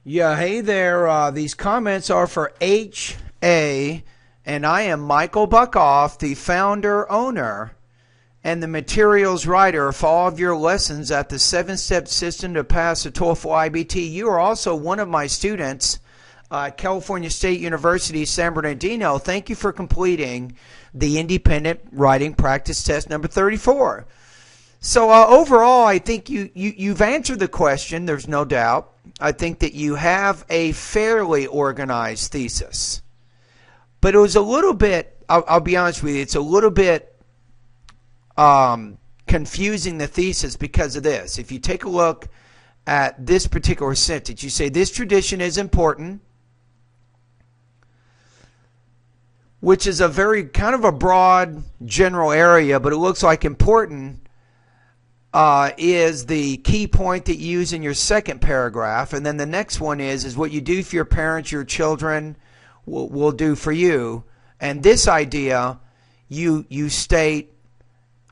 Yeah, hey there. These comments are for HA, and I am Michael Buckoff, the founder, owner, and the materials writer for all of your lessons at the 7-Step System to Pass the TOEFL IBT. You are also one of my students at California State University, San Bernardino. Thank you for completing the Independent Writing Practice Test number 34. So overall, I think you've answered the question. There's no doubt. I think that you have a fairly organized thesis. But it was a little bit, I'll be honest with you, it's a little bit confusing, the thesis, because of this. If you take a look at this particular sentence, you say this tradition is important, which is a very kind of a broad general area, but it looks like important is the key point that you use in your second paragraph. And then the next one is what you do for your parents, your children will do for you. And this idea you state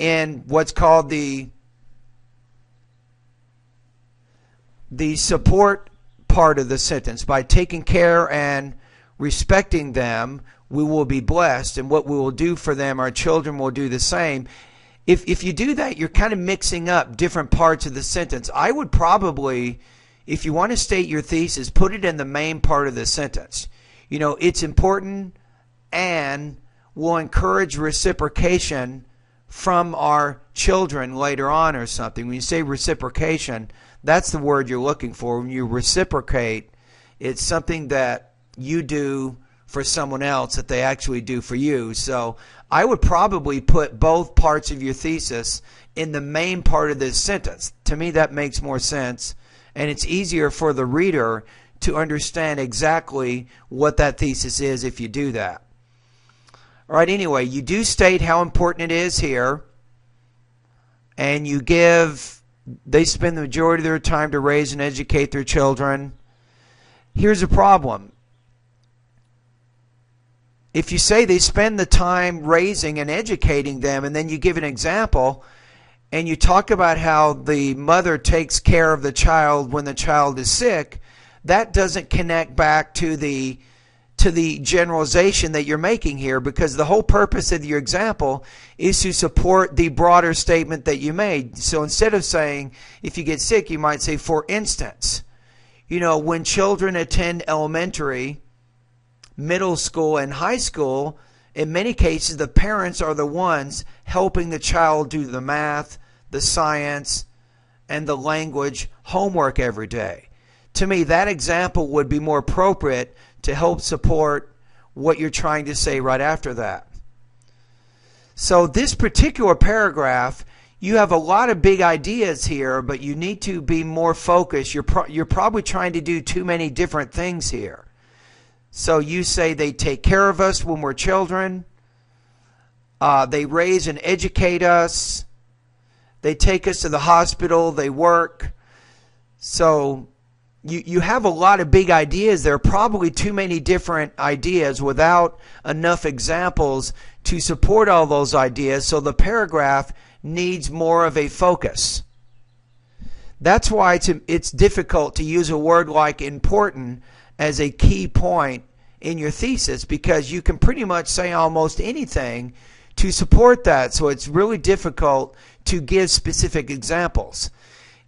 in what's called the support part of the sentence. By taking care and respecting them, we will be blessed, and what we will do for them, our children will do the same. If you do that, you're kind of mixing up different parts of the sentence. I would probably, if you want to state your thesis, put it in the main part of the sentence. You know, it's important and will encourage reciprocation from our children later on or something. When you say reciprocation, that's the word you're looking for. When you reciprocate, it's something that you do for someone else that they actually do for you. So I would probably put both parts of your thesis in the main part of this sentence. To me, that makes more sense, and it's easier for the reader to understand exactly what that thesis is if you do that. All right, anyway, you do state how important it is here, and you give, they spend the majority of their time to raise and educate their children. Here's a problem. If you say they spend the time raising and educating them, and then you give an example, and you talk about how the mother takes care of the child when the child is sick, that doesn't connect back to the generalization that you're making here, because the whole purpose of your example is to support the broader statement that you made. So instead of saying, if you get sick, you might say, for instance, you know, when children attend elementary, middle school, and high school, in many cases the parents are the ones helping the child do the math, the science, and the language homework every day. To me, that example would be more appropriate to help support what you're trying to say right after that. So this particular paragraph, you have a lot of big ideas here, but you need to be more focused. You're probably trying to do too many different things here. So you say they take care of us when we're children. They raise and educate us. They take us to the hospital. They work. So you have a lot of big ideas. There are probably too many different ideas without enough examples to support all those ideas. So the paragraph needs more of a focus. That's why it's difficult to use a word like important as a key point in your thesis, because you can pretty much say almost anything to support that. So it's really difficult to give specific examples.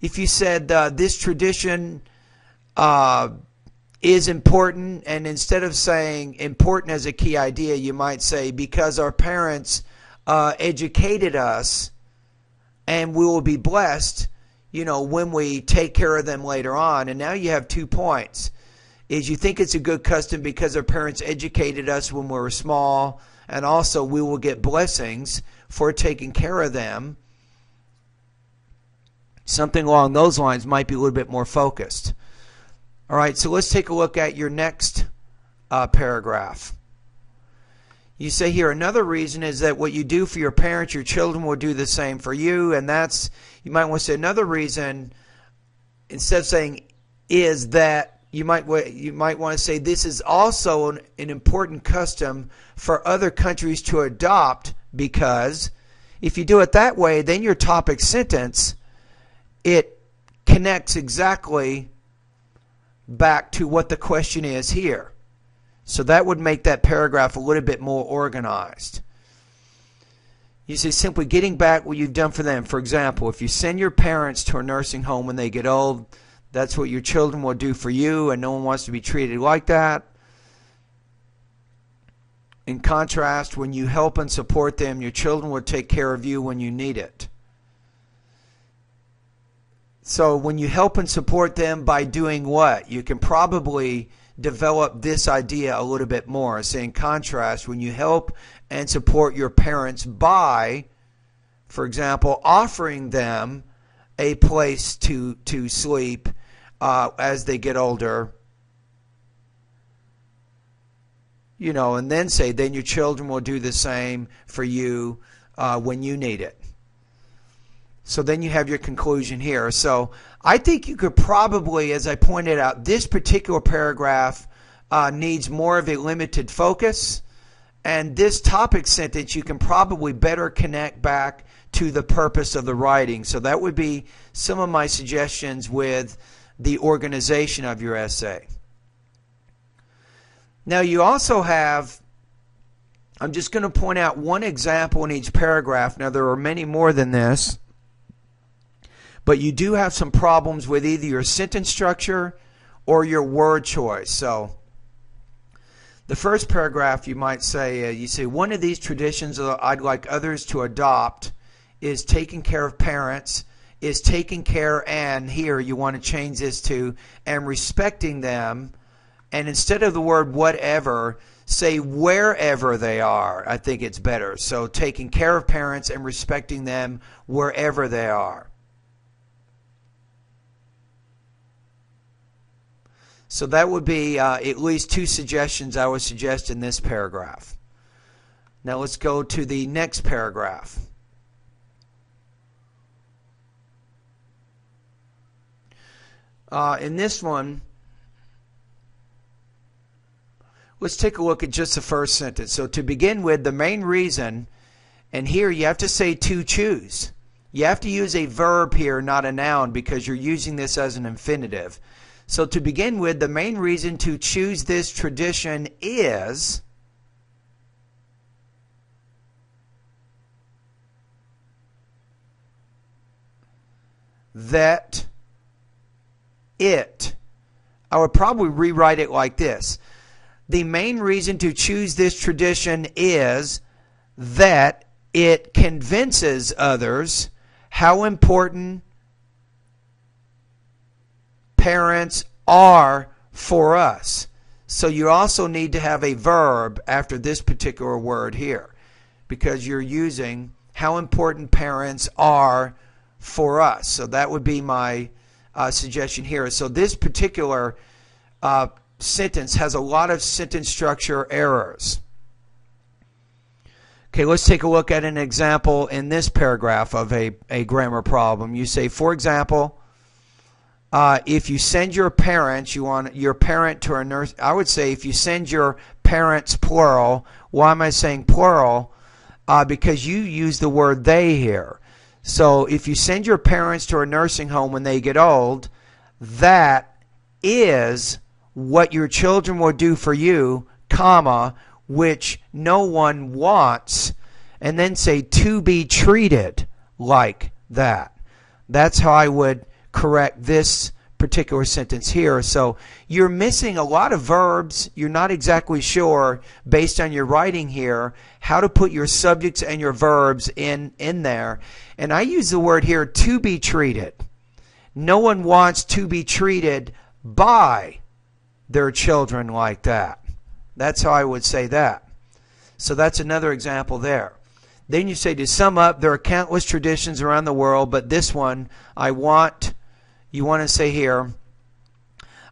If you said this tradition is important, and instead of saying important as a key idea, you might say because our parents educated us, and we will be blessed, you know, when we take care of them later on. And now you have 2 points. Is you think it's a good custom because our parents educated us when we were small, and also we will get blessings for taking care of them. Something along those lines might be a little bit more focused. All right, so let's take a look at your next paragraph. You say here, another reason is that what you do for your parents, your children will do the same for you. And that's, you might want to say another reason, instead of saying is that, you might want to say this is also an important custom for other countries to adopt, because if you do it that way, then your topic sentence, it connects exactly back to what the question is here. So that would make that paragraph a little bit more organized. You say simply getting back what you've done for them. For example, if you send your parents to a nursing home when they get old, that's what your children will do for you, and no one wants to be treated like that. In contrast, when you help and support them, your children will take care of you when you need it. So when you help and support them by doing what? You can probably develop this idea a little bit more. Say in contrast, when you help and support your parents by, for example, offering them a place to sleep as they get older, you know, and then say, then your children will do the same for you when you need it. So then you have your conclusion here. So I think you could probably, as I pointed out, this particular paragraph needs more of a limited focus. And this topic sentence you can probably better connect back to the purpose of the writing. So that would be some of my suggestions with the organization of your essay. Now you also have, I'm just going to point out one example in each paragraph. Now there are many more than this, but you do have some problems with either your sentence structure or your word choice. So the first paragraph you might say, you say, one of these traditions I'd like others to adopt is taking care of parents, is taking care, and here you want to change this to, and respecting them. And instead of the word whatever, say wherever they are. I think it's better. So taking care of parents and respecting them wherever they are. So that would be at least two suggestions I would suggest in this paragraph. Now let's go to the next paragraph. In this one, let's take a look at just the first sentence. So to begin with, the main reason, and here you have to say to choose. You have to use a verb here, not a noun, because you're using this as an infinitive. So to begin with, the main reason to choose this tradition is that it, I would probably rewrite it like this. The main reason to choose this tradition is that it convinces others how important parents are for us. So you also need to have a verb after this particular word here, because you're using how important parents are for us. So that would be my suggestion here. So this particular sentence has a lot of sentence structure errors. Okay, let's take a look at an example in this paragraph of a grammar problem. You say, for example, if you send your parents, you want your parent to a nurse. I would say if you send your parents, plural. Why am I saying plural? Because you use the word they here. So if you send your parents to a nursing home when they get old, that is what your children will do for you, comma, which no one wants, and then say to be treated like that. That's how I would correct this particular sentence here. So you're missing a lot of verbs. You're not exactly sure, based on your writing here, how to put your subjects and your verbs in there. And I use the word here, to be treated. No one wants to be treated by their children like that. That's how I would say that. So that's another example there. Then you say, to sum up, there are countless traditions around the world, but this one you want to say here,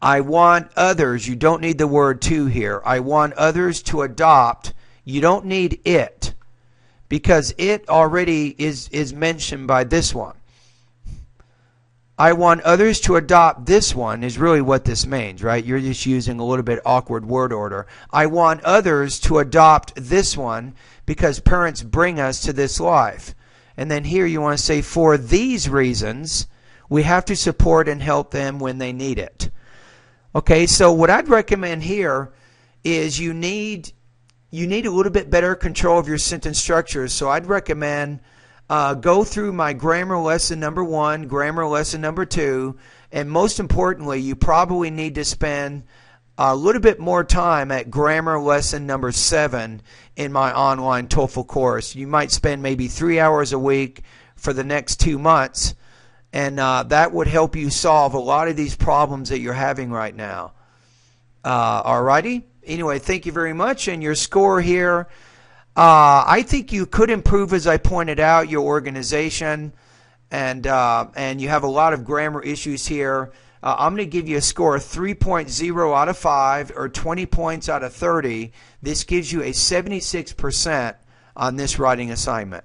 I want others. You don't need the word to here. I want others to adopt. You don't need it, because it already is mentioned by this one. I want others to adopt this one is really what this means, right? You're just using a little bit awkward word order. I want others to adopt this one because parents bring us to this life. And then here you want to say, for these reasons, we have to support and help them when they need it. Okay, so what I'd recommend here is you need a little bit better control of your sentence structures. So I'd recommend go through my grammar lesson number 1, grammar lesson number 2, and most importantly, you probably need to spend a little bit more time at grammar lesson number 7 in my online TOEFL course. You might spend maybe 3 hours a week for the next 2 months, and that would help you solve a lot of these problems that you're having right now. Alrighty? Anyway, thank you very much. And your score here, I think you could improve, as I pointed out, your organization, and you have a lot of grammar issues here. I'm going to give you a score of 3.0 out of 5 or 20 points out of 30. This gives you a 76% on this writing assignment.